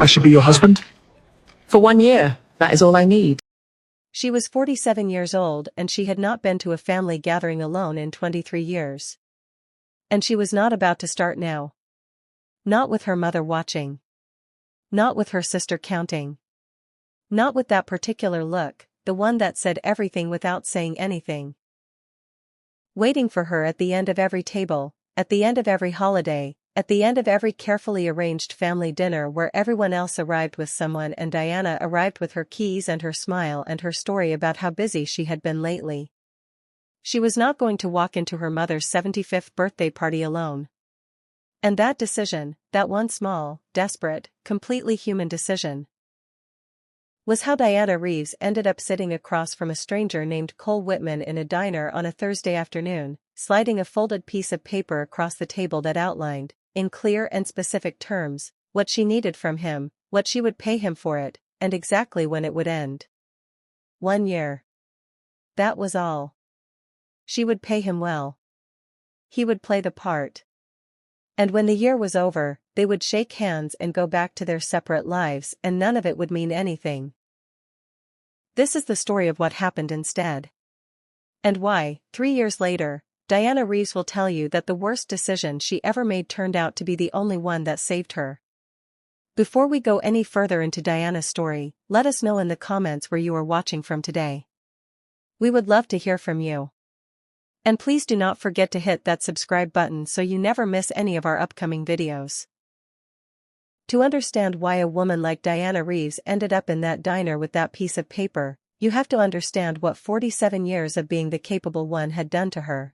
I should be your husband? For 1 year, that is all I need. She was 47 years old and she had not been to a family gathering alone in 23 years. And she was not about to start now. Not with her mother watching. Not with her sister counting. Not with that particular look, the one that said everything without saying anything. Waiting for her at the end of every table, at the end of every holiday, at the end of every carefully arranged family dinner where everyone else arrived with someone and Diana arrived with her keys and her smile and her story about how busy she had been lately. She was not going to walk into her mother's 75th birthday party alone. And that decision, that one small, desperate, completely human decision, was how Diana Reeves ended up sitting across from a stranger named Cole Whitman in a diner on a Thursday afternoon, sliding a folded piece of paper across the table that outlined, in clear and specific terms, what she needed from him, what she would pay him for it, and exactly when it would end. 1 year. That was all. She would pay him well. He would play the part. And when the year was over, they would shake hands and go back to their separate lives and none of it would mean anything. This is the story of what happened instead. And why, 3 years later, Diana Reeves will tell you that the worst decision she ever made turned out to be the only one that saved her. Before we go any further into Diana's story, let us know in the comments where you are watching from today. We would love to hear from you. And please do not forget to hit that subscribe button so you never miss any of our upcoming videos. To understand why a woman like Diana Reeves ended up in that diner with that piece of paper, you have to understand what 47 years of being the capable one had done to her.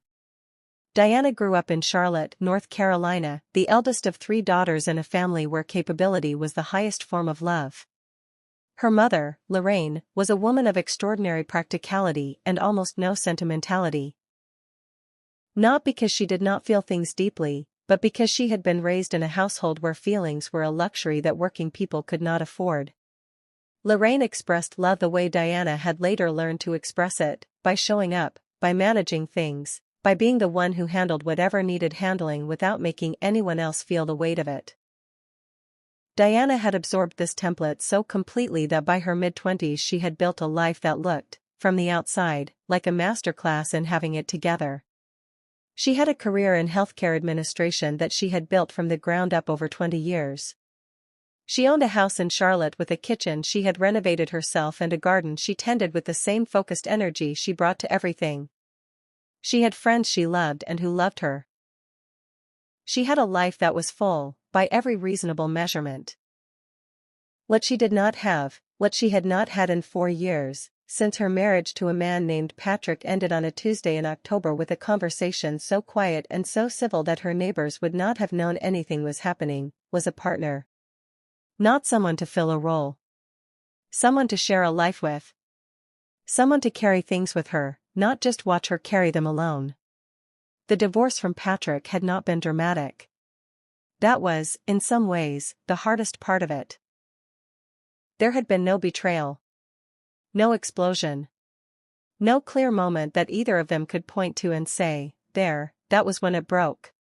Diana grew up in Charlotte, North Carolina, the eldest of 3 daughters in a family where capability was the highest form of love. Her mother, Lorraine, was a woman of extraordinary practicality and almost no sentimentality. Not because she did not feel things deeply, but because she had been raised in a household where feelings were a luxury that working people could not afford. Lorraine expressed love the way Diana had later learned to express it, by showing up, by managing things, by being the one who handled whatever needed handling without making anyone else feel the weight of it. Diana had absorbed this template so completely that by her mid-20s she had built a life that looked, from the outside, like a masterclass in having it together. She had a career in healthcare administration that she had built from the ground up over 20 years. She owned a house in Charlotte with a kitchen she had renovated herself and a garden she tended with the same focused energy she brought to everything. She had friends she loved and who loved her. She had a life that was full, by every reasonable measurement. What she did not have, what she had not had in 4 years, since her marriage to a man named Patrick ended on a Tuesday in October with a conversation so quiet and so civil that her neighbors would not have known anything was happening, was a partner. Not someone to fill a role. Someone to share a life with. Someone to carry things with her, not just watch her carry them alone. The divorce from Patrick had not been dramatic. That was, in some ways, the hardest part of it. There had been no betrayal. No explosion. No clear moment that either of them could point to and say, there, that was when it broke.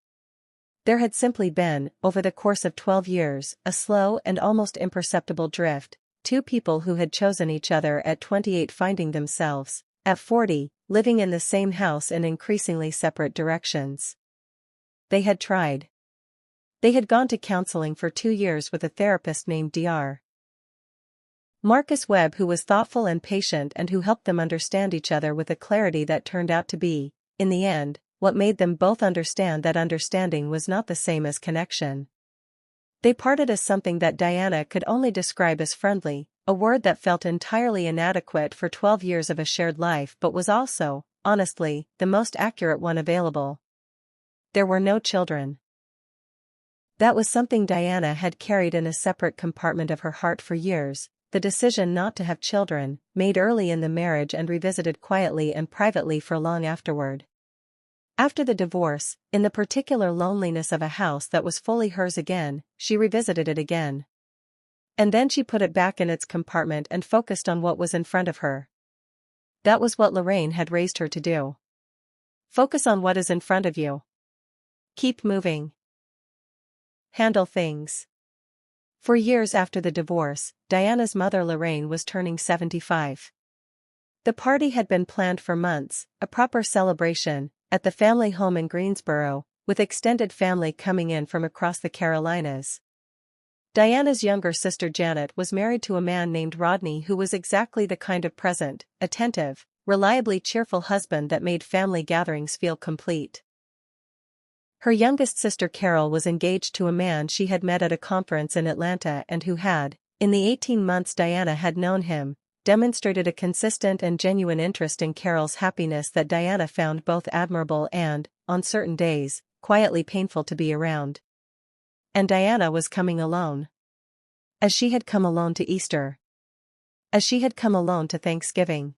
There had simply been, over the course of 12 years, a slow and almost imperceptible drift, 2 people who had chosen each other at 28 finding themselves, at 40, living in the same house in increasingly separate directions. They had tried. They had gone to counseling for 2 years with a therapist named Dr. Marcus Webb, who was thoughtful and patient and who helped them understand each other with a clarity that turned out to be, in the end, what made them both understand that understanding was not the same as connection. They parted as something that Diana could only describe as friendly, a word that felt entirely inadequate for 12 years of a shared life but was also, honestly, the most accurate one available. There were no children. That was something Diana had carried in a separate compartment of her heart for years. The decision not to have children, made early in the marriage and revisited quietly and privately for long afterward. After the divorce, in the particular loneliness of a house that was fully hers again, she revisited it again. And then she put it back in its compartment and focused on what was in front of her. That was what Lorraine had raised her to do. Focus on what is in front of you. Keep moving. Handle things. For years after the divorce, Diana's mother Lorraine was turning 75. The party had been planned for months, a proper celebration, at the family home in Greensboro, with extended family coming in from across the Carolinas. Diana's younger sister Janet was married to a man named Rodney who was exactly the kind of present, attentive, reliably cheerful husband that made family gatherings feel complete. Her youngest sister Carol was engaged to a man she had met at a conference in Atlanta and who had, in the 18 months Diana had known him, demonstrated a consistent and genuine interest in Carol's happiness that Diana found both admirable and, on certain days, quietly painful to be around. And Diana was coming alone. As she had come alone to Easter. As she had come alone to Thanksgiving.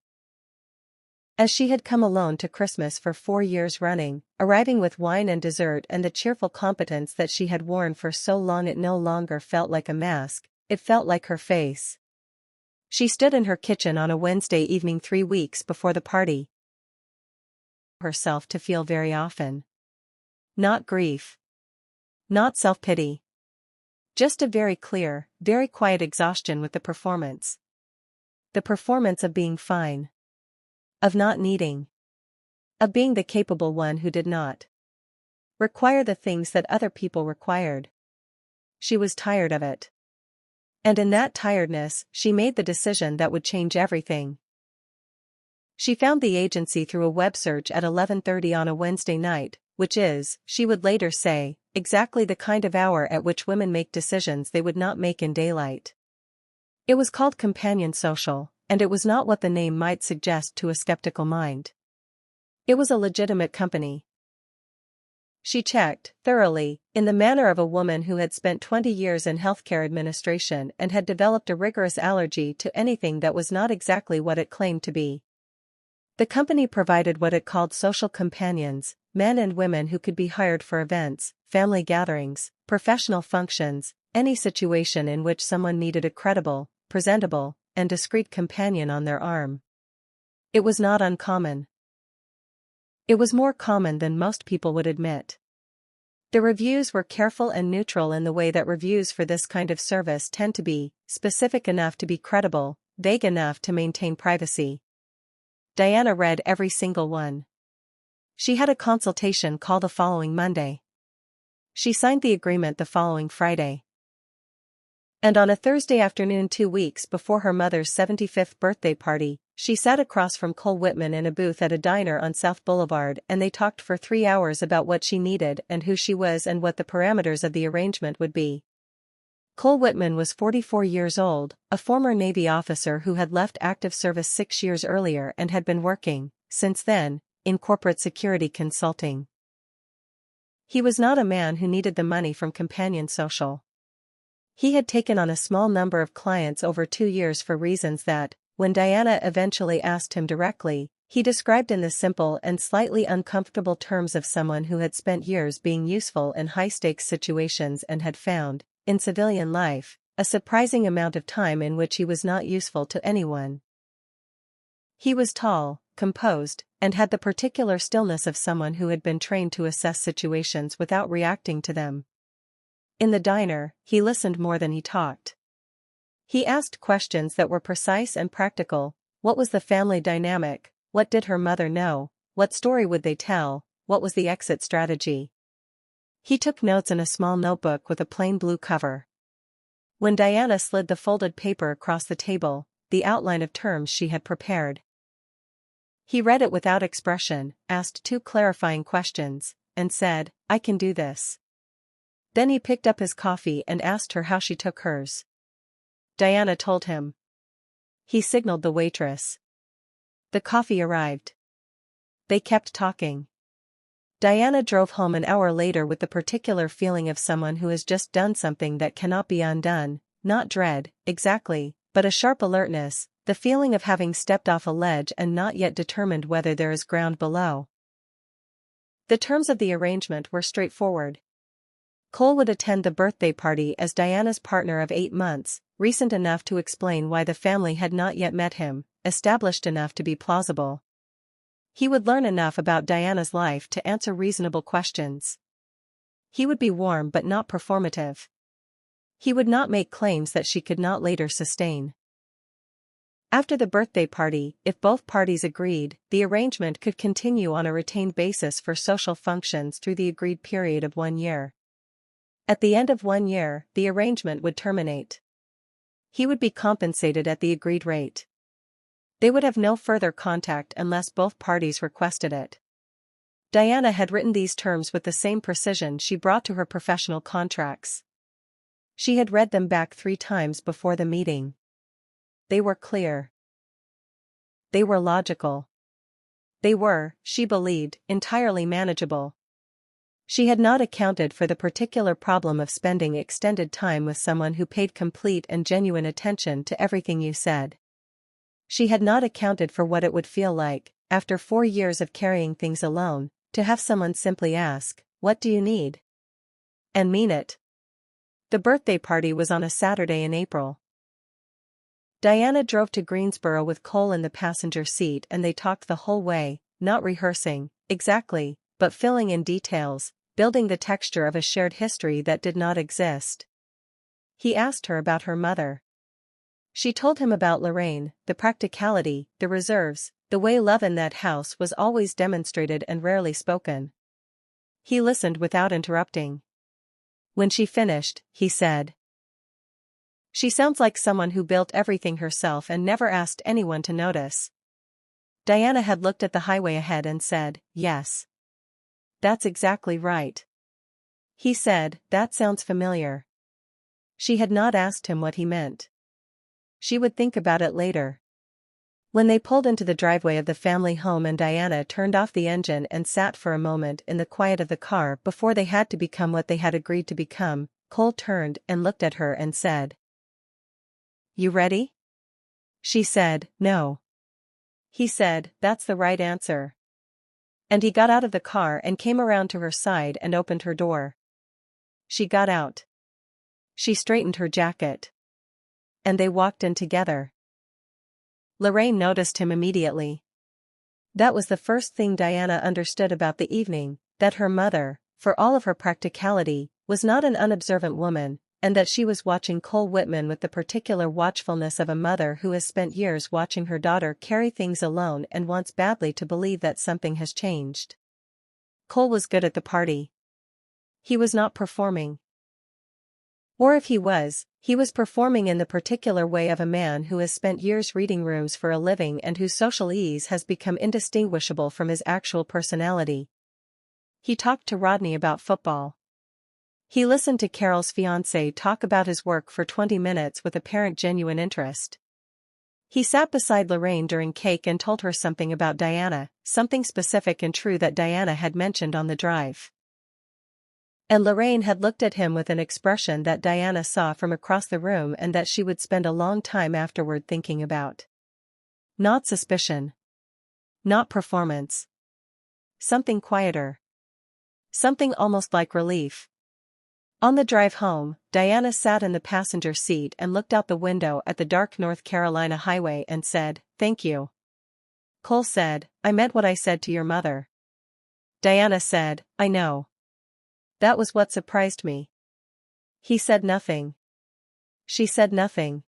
As she had come alone to Christmas for 4 years running, arriving with wine and dessert and the cheerful competence that she had worn for so long it no longer felt like a mask, it felt like her face. She stood in her kitchen on a Wednesday evening 3 weeks before the party. Herself to feel very often. Not grief. Not self-pity. Just a very clear, very quiet exhaustion with the performance. The performance of being fine. Of not needing. Of being the capable one who did not require the things that other people required. She was tired of it. And in that tiredness, she made the decision that would change everything. She found the agency through a web search at 11:30 on a Wednesday night, which is, she would later say, exactly the kind of hour at which women make decisions they would not make in daylight. It was called Companion Social, and it was not what the name might suggest to a skeptical mind. It was a legitimate company. She checked, thoroughly, in the manner of a woman who had spent 20 years in healthcare administration and had developed a rigorous allergy to anything that was not exactly what it claimed to be. The company provided what it called social companions, men and women who could be hired for events, family gatherings, professional functions, any situation in which someone needed a credible, presentable, and discreet companion on their arm. It was not uncommon. It was more common than most people would admit. The reviews were careful and neutral in the way that reviews for this kind of service tend to be, specific enough to be credible, vague enough to maintain privacy. Diana read every single one. She had a consultation call the following Monday. She signed the agreement the following Friday. And on a Thursday afternoon 2 weeks before her mother's 75th birthday party, she sat across from Cole Whitman in a booth at a diner on South Boulevard and they talked for 3 hours about what she needed and who she was and what the parameters of the arrangement would be. Cole Whitman was 44 years old, a former Navy officer who had left active service 6 years earlier and had been working, since then, in corporate security consulting. He was not a man who needed the money from Companion Social. He had taken on a small number of clients over 2 years for reasons that, when Diana eventually asked him directly, he described in the simple and slightly uncomfortable terms of someone who had spent years being useful in high-stakes situations and had found, in civilian life, a surprising amount of time in which he was not useful to anyone. He was tall, composed, and had the particular stillness of someone who had been trained to assess situations without reacting to them. In the diner, he listened more than he talked. He asked questions that were precise and practical. What was the family dynamic? What did her mother know? What story would they tell? What was the exit strategy? He took notes in a small notebook with a plain blue cover. When Diana slid the folded paper across the table, the outline of terms she had prepared. He read it without expression, asked 2 clarifying questions, and said, "I can do this." Then he picked up his coffee and asked her how she took hers. Diana told him. He signaled the waitress. The coffee arrived. They kept talking. Diana drove home an hour later with the particular feeling of someone who has just done something that cannot be undone, not dread, exactly, but a sharp alertness, the feeling of having stepped off a ledge and not yet determined whether there is ground below. The terms of the arrangement were straightforward. Cole would attend the birthday party as Diana's partner of 8 months, recent enough to explain why the family had not yet met him, established enough to be plausible. He would learn enough about Diana's life to answer reasonable questions. He would be warm but not performative. He would not make claims that she could not later sustain. After the birthday party, if both parties agreed, the arrangement could continue on a retained basis for social functions through the agreed period of 1 year. At the end of 1 year, the arrangement would terminate. He would be compensated at the agreed rate. They would have no further contact unless both parties requested it. Diana had written these terms with the same precision she brought to her professional contracts. She had read them back 3 times before the meeting. They were clear. They were logical. They were, she believed, entirely manageable. She had not accounted for the particular problem of spending extended time with someone who paid complete and genuine attention to everything you said. She had not accounted for what it would feel like, after 4 years of carrying things alone, to have someone simply ask, "What do you need?" and mean it. The birthday party was on a Saturday in April. Diana drove to Greensboro with Cole in the passenger seat, and they talked the whole way, not rehearsing, exactly, but filling in details, building the texture of a shared history that did not exist. He asked her about her mother. She told him about Lorraine, the practicality, the reserves, the way love in that house was always demonstrated and rarely spoken. He listened without interrupting. When she finished, he said, "She sounds like someone who built everything herself and never asked anyone to notice." Diana had looked at the highway ahead and said, "Yes. That's exactly right." He said, "That sounds familiar." She had not asked him what he meant. She would think about it later. When they pulled into the driveway of the family home and Diana turned off the engine and sat for a moment in the quiet of the car before they had to become what they had agreed to become, Cole turned and looked at her and said, "You ready?" She said, "No." He said, "That's the right answer." And he got out of the car and came around to her side and opened her door. She got out. She straightened her jacket. And they walked in together. Lorraine noticed him immediately. That was the first thing Diana understood about the evening, that her mother, for all of her practicality, was not an unobservant woman, and that she was watching Cole Whitman with the particular watchfulness of a mother who has spent years watching her daughter carry things alone and wants badly to believe that something has changed. Cole was good at the party. He was not performing. Or if he was performing in the particular way of a man who has spent years reading rooms for a living and whose social ease has become indistinguishable from his actual personality. He talked to Rodney about football. He listened to Carol's fiancé talk about his work for 20 minutes with apparent genuine interest. He sat beside Lorraine during cake and told her something about Diana, something specific and true that Diana had mentioned on the drive. And Lorraine had looked at him with an expression that Diana saw from across the room and that she would spend a long time afterward thinking about. Not suspicion. Not performance. Something quieter. Something almost like relief. On the drive home, Diana sat in the passenger seat and looked out the window at the dark North Carolina highway and said, "Thank you." Cole said, "I meant what I said to your mother." Diana said, "I know. That was what surprised me." He said nothing. She said nothing.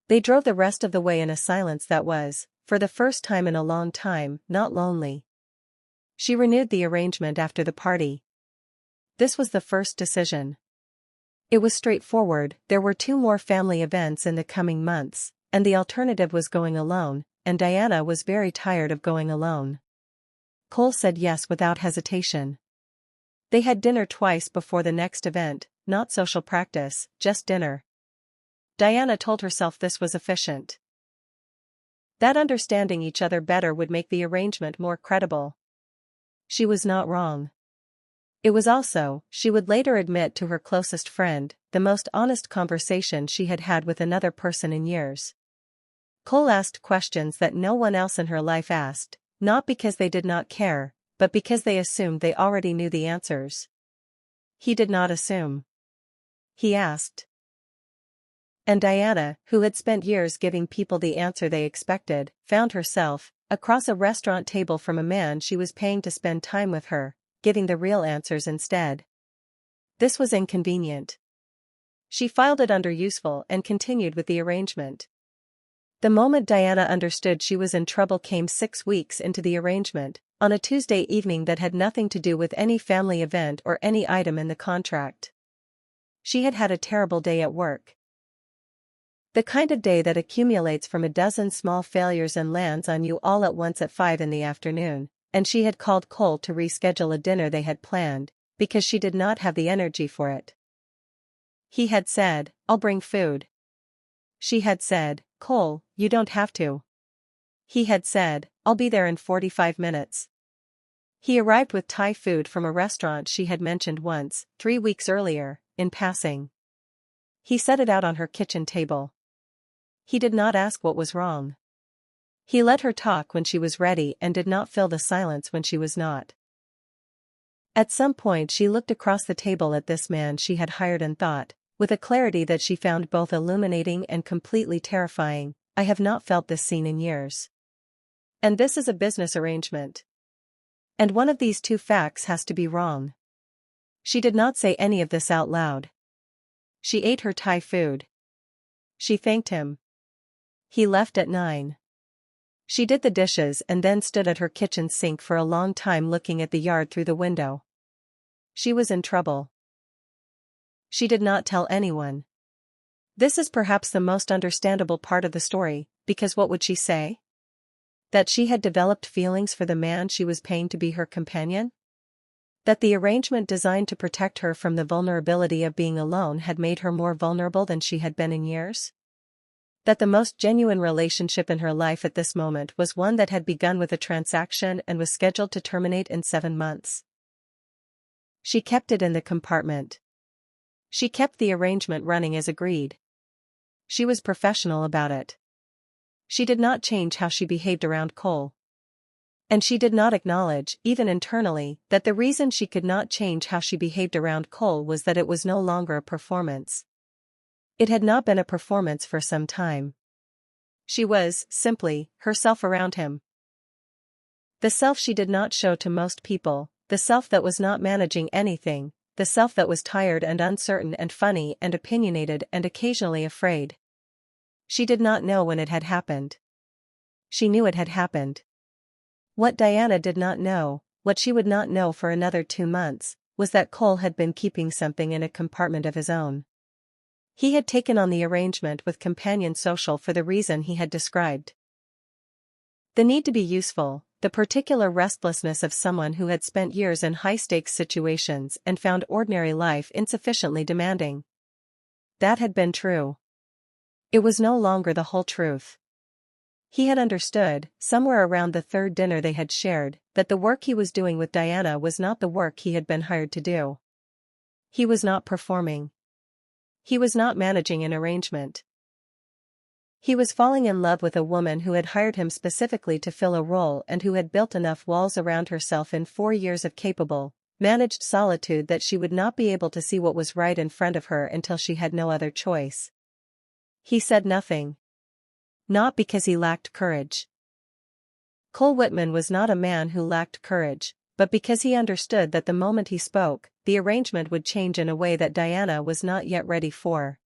They drove the rest of the way in a silence that was, for the first time in a long time, not lonely. She renewed the arrangement after the party. This was the first decision. It was straightforward. There were 2 more family events in the coming months, and the alternative was going alone, and Diana was very tired of going alone. Cole said yes without hesitation. They had dinner twice before the next event, not social practice, just dinner. Diana told herself this was efficient. That understanding each other better would make the arrangement more credible. She was not wrong. It was also, she would later admit to her closest friend, the most honest conversation she had had with another person in years. Cole asked questions that no one else in her life asked, not because they did not care, but because they assumed they already knew the answers. He did not assume. He asked. And Diana, who had spent years giving people the answer they expected, found herself, across a restaurant table from a man she was paying to spend time with her, giving the real answers instead. This was inconvenient. She filed it under useful and continued with the arrangement. The moment Diana understood she was in trouble came 6 weeks into the arrangement, on a Tuesday evening that had nothing to do with any family event or any item in the contract. She had had a terrible day at work. The kind of day that accumulates from a dozen small failures and lands on you all at once at 5 in the afternoon, and she had called Cole to reschedule a dinner they had planned, because she did not have the energy for it. He had said, "I'll bring food." She had said, "Cole, you don't have to." He had said, "I'll be there in 45 minutes." He arrived with Thai food from a restaurant she had mentioned once, 3 weeks earlier, in passing. He set it out on her kitchen table. He did not ask what was wrong. He let her talk when she was ready and did not fill the silence when she was not. At some point she looked across the table at this man she had hired and thought, with a clarity that she found both illuminating and completely terrifying, "I have not felt this scene in years. And this is a business arrangement. And one of these two facts has to be wrong." She did not say any of this out loud. She ate her Thai food. She thanked him. He left at 9. She did the dishes and then stood at her kitchen sink for a long time looking at the yard through the window. She was in trouble. She did not tell anyone. This is perhaps the most understandable part of the story, because what would she say? That she had developed feelings for the man she was paying to be her companion? That the arrangement designed to protect her from the vulnerability of being alone had made her more vulnerable than she had been in years? That the most genuine relationship in her life at this moment was one that had begun with a transaction and was scheduled to terminate in 7 months. She kept it in the compartment. She kept the arrangement running as agreed. She was professional about it. She did not change how she behaved around Cole. And she did not acknowledge, even internally, that the reason she could not change how she behaved around Cole was that it was no longer a performance. It had not been a performance for some time. She was, simply, herself around him. The self she did not show to most people, the self that was not managing anything, the self that was tired and uncertain and funny and opinionated and occasionally afraid. She did not know when it had happened. She knew it had happened. What Diana did not know, what she would not know for another 2 months, was that Cole had been keeping something in a compartment of his own. He had taken on the arrangement with Companion Social for the reason he had described. The need to be useful, the particular restlessness of someone who had spent years in high-stakes situations and found ordinary life insufficiently demanding. That had been true. It was no longer the whole truth. He had understood, somewhere around the 3rd dinner they had shared, that the work he was doing with Diana was not the work he had been hired to do. He was not performing. He was not managing an arrangement. He was falling in love with a woman who had hired him specifically to fill a role and who had built enough walls around herself in 4 years of capable, managed solitude that she would not be able to see what was right in front of her until she had no other choice. He said nothing. Not because he lacked courage. Cole Whitman was not a man who lacked courage, but because he understood that the moment he spoke, the arrangement would change in a way that Diana was not yet ready for.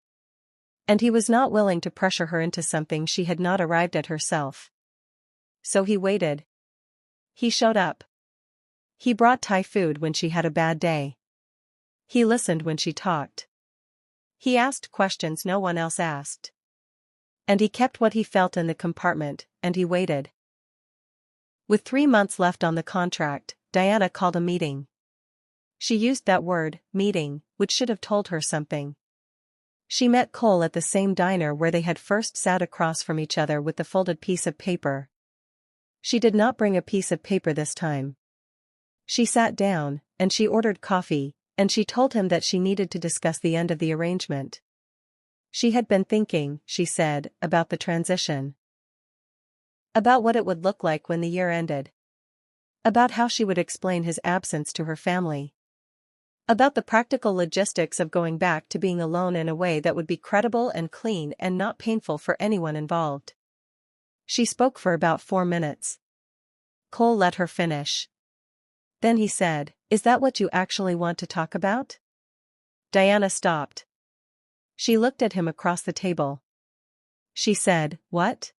And he was not willing to pressure her into something she had not arrived at herself. So he waited. He showed up. He brought Thai food when she had a bad day. He listened when she talked. He asked questions no one else asked. And he kept what he felt in the compartment, and he waited. With 3 months left on the contract, Diana called a meeting. She used that word, meeting, which should have told her something. She met Cole at the same diner where they had first sat across from each other with the folded piece of paper. She did not bring a piece of paper this time. She sat down, and she ordered coffee, and she told him that she needed to discuss the end of the arrangement. She had been thinking, she said, about the transition. About what it would look like when the year ended. About how she would explain his absence to her family. About the practical logistics of going back to being alone in a way that would be credible and clean and not painful for anyone involved. She spoke for about 4 minutes. Cole let her finish. Then he said, "Is that what you actually want to talk about?" Diana stopped. She looked at him across the table. She said, "What?"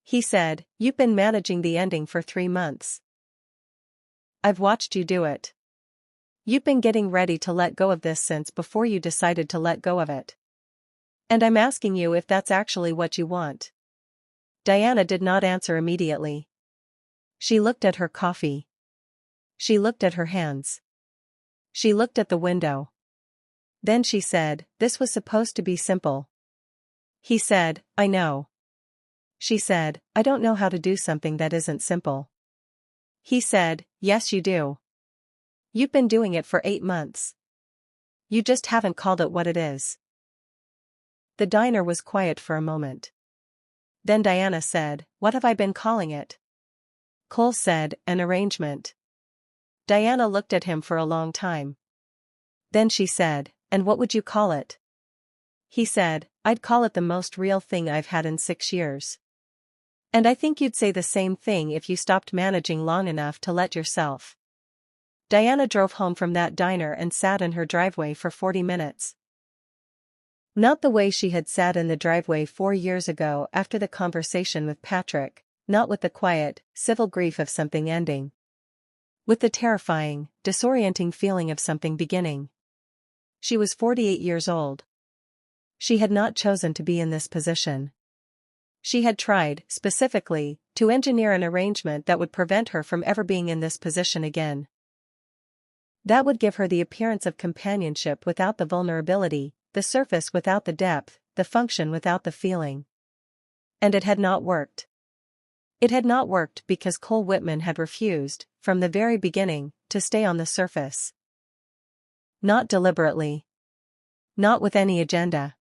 He said, "You've been managing the ending for 3 months. I've watched you do it. You've been getting ready to let go of this since before you decided to let go of it. And I'm asking you if that's actually what you want." Diana did not answer immediately. She looked at her coffee. She looked at her hands. She looked at the window. Then she said, "This was supposed to be simple." He said, "I know." She said, "I don't know how to do something that isn't simple." He said, "Yes, you do. You've been doing it for 8 months. You just haven't called it what it is." The diner was quiet for a moment. Then Diana said, "What have I been calling it?" Cole said, "An arrangement." Diana looked at him for a long time. Then she said, "And what would you call it?" He said, "I'd call it the most real thing I've had in 6 years. And I think you'd say the same thing if you stopped managing long enough to let yourself." Diana drove home from that diner and sat in her driveway for 40 minutes. Not the way she had sat in the driveway 4 years ago after the conversation with Patrick, not with the quiet, civil grief of something ending. With the terrifying, disorienting feeling of something beginning. She was 48 years old. She had not chosen to be in this position. She had tried, specifically, to engineer an arrangement that would prevent her from ever being in this position again. That would give her the appearance of companionship without the vulnerability, the surface without the depth, the function without the feeling. And it had not worked. It had not worked because Cole Whitman had refused, from the very beginning, to stay on the surface. Not deliberately. Not with any agenda.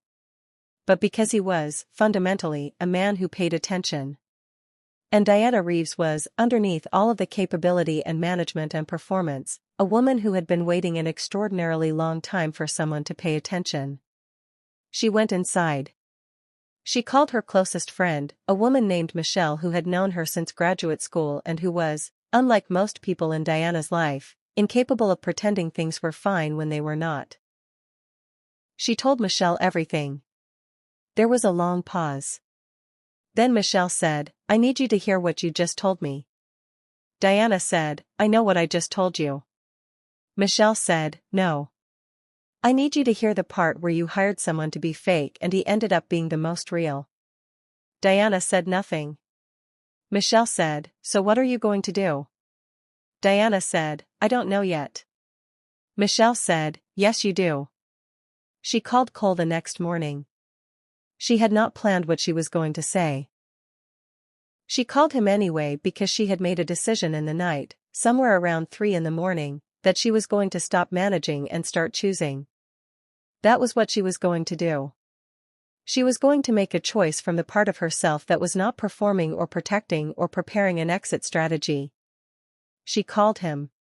But because he was, fundamentally, a man who paid attention. And Diana Reeves was, underneath all of the capability and management and performance, a woman who had been waiting an extraordinarily long time for someone to pay attention. She went inside. She called her closest friend, a woman named Michelle who had known her since graduate school and who was, unlike most people in Diana's life, incapable of pretending things were fine when they were not. She told Michelle everything. There was a long pause. Then Michelle said, "I need you to hear what you just told me." Diana said, "I know what I just told you." Michelle said, "No. I need you to hear the part where you hired someone to be fake and he ended up being the most real." Diana said nothing. Michelle said, "So what are you going to do?" Diana said, "I don't know yet." Michelle said, "Yes, you do." She called Cole the next morning. She had not planned what she was going to say. She called him anyway because she had made a decision in the night, somewhere around 3 in the morning, that she was going to stop managing and start choosing. That was what she was going to do. She was going to make a choice from the part of herself that was not performing or protecting or preparing an exit strategy. She called him.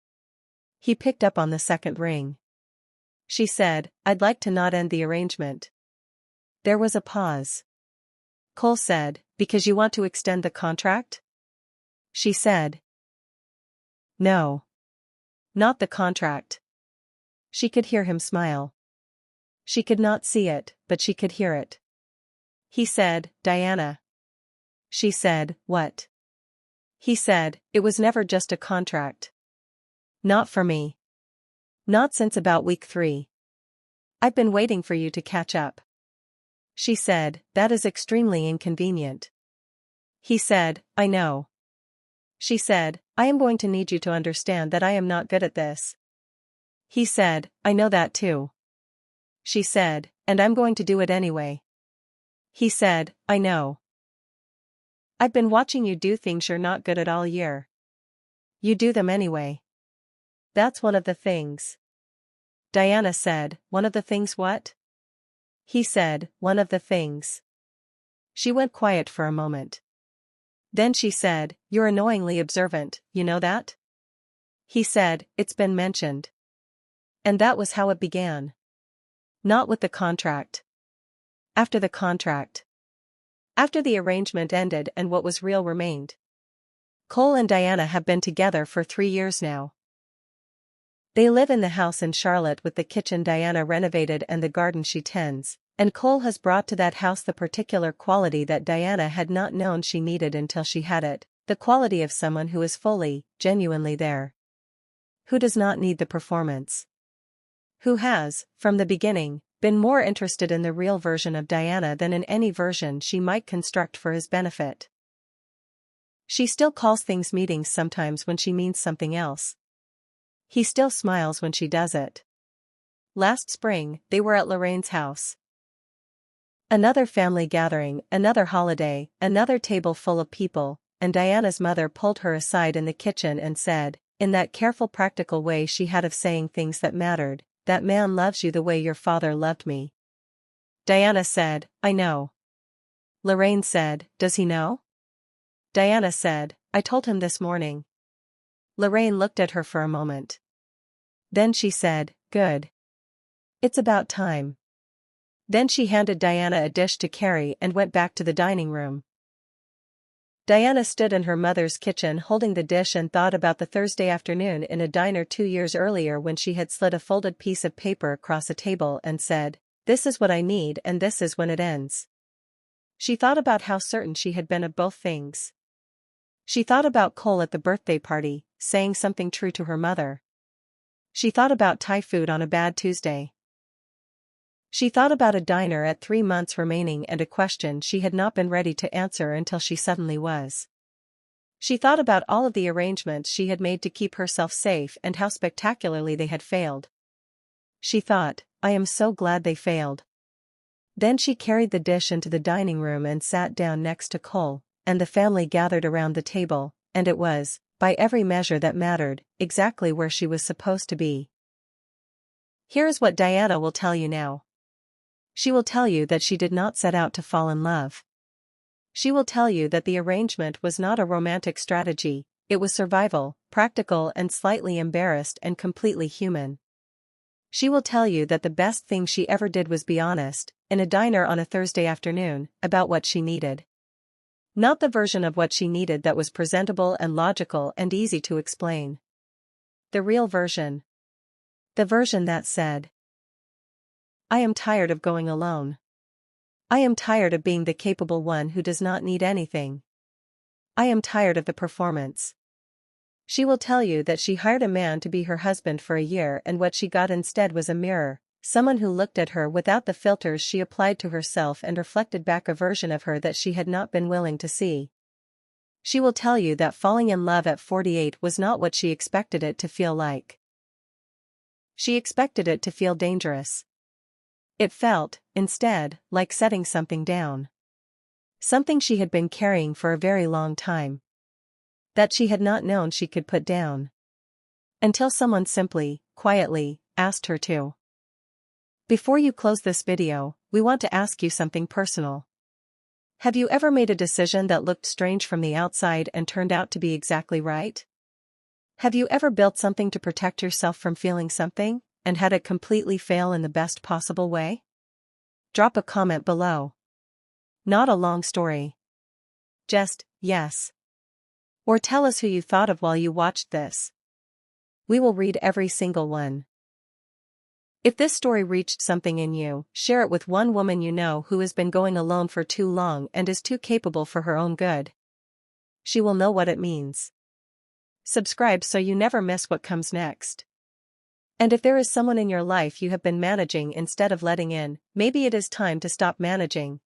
He picked up on the second ring. She said, "I'd like to not end the arrangement." There was a pause. Cole said, "Because you want to extend the contract?" She said, "No. Not the contract." She could hear him smile. She could not see it, but she could hear it. He said, "Diana." She said, "What?" He said, "It was never just a contract. Not for me. Not since about week 3. I've been waiting for you to catch up." She said, "That is extremely inconvenient." He said, "I know." She said, "I am going to need you to understand that I am not good at this." He said, "I know that too." She said, "And I'm going to do it anyway." He said, "I know. I've been watching you do things you're not good at all year. You do them anyway. That's one of the things." Diana said, "One of the things what?" He said, "One of the things." She went quiet for a moment. Then she said, "You're annoyingly observant, you know that?" He said, "It's been mentioned." And that was how it began. Not with the contract. After the contract. After the arrangement ended and what was real remained. Cole and Diana have been together for 3 years now. They live in the house in Charlotte with the kitchen Diana renovated and the garden she tends, And Cole has brought to that house the particular quality that Diana had not known she needed until she had it, the quality of someone who is fully, genuinely there. Who does not need the performance. Who has, from the beginning, been more interested in the real version of Diana than in any version she might construct for his benefit. She still calls things meetings sometimes when she means something else. He still smiles when she does it. Last spring, they were at Lorraine's house. Another family gathering, another holiday, another table full of people, and Diana's mother pulled her aside in the kitchen and said, in that careful practical way she had of saying things that mattered, "That man loves you the way your father loved me." Diana said, "I know." Lorraine said, "Does he know?" Diana said, "I told him this morning." Lorraine looked at her for a moment. Then she said, "Good. It's about time." Then she handed Diana a dish to carry and went back to the dining room. Diana stood in her mother's kitchen holding the dish and thought about the Thursday afternoon in a diner 2 years earlier when she had slid a folded piece of paper across a table and said, "This is what I need and this is when it ends." She thought about how certain she had been of both things. She thought about Cole at the birthday party, saying something true to her mother. She thought about Thai food on a bad Tuesday. She thought about a diner at 3 months remaining and a question she had not been ready to answer until she suddenly was. She thought about all of the arrangements she had made to keep herself safe and how spectacularly they had failed. She thought, "I am so glad they failed." Then she carried the dish into the dining room and sat down next to Cole, and the family gathered around the table, and it was, by every measure that mattered, exactly where she was supposed to be. Here is what Diana will tell you now. She will tell you that she did not set out to fall in love. She will tell you that the arrangement was not a romantic strategy, it was survival, practical and slightly embarrassed and completely human. She will tell you that the best thing she ever did was be honest, in a diner on a Thursday afternoon, about what she needed. Not the version of what she needed that was presentable and logical and easy to explain. The real version. The version that said, "I am tired of going alone. I am tired of being the capable one who does not need anything. I am tired of the performance." She will tell you that she hired a man to be her husband for a year and what she got instead was a mirror, someone who looked at her without the filters she applied to herself and reflected back a version of her that she had not been willing to see. She will tell you that falling in love at 48 was not what she expected it to feel like. She expected it to feel dangerous. It felt, instead, like setting something down. Something she had been carrying for a very long time. That she had not known she could put down. Until someone simply, quietly, asked her to. Before you close this video, we want to ask you something personal. Have you ever made a decision that looked strange from the outside and turned out to be exactly right? Have you ever built something to protect yourself from feeling something, and had it completely fail in the best possible way? Drop a comment below. Not a long story. Just, yes. Or tell us who you thought of while you watched this. We will read every single one. If this story reached something in you, share it with one woman you know who has been going alone for too long and is too capable for her own good. She will know what it means. Subscribe so you never miss what comes next. And if there is someone in your life you have been managing instead of letting in, maybe it is time to stop managing,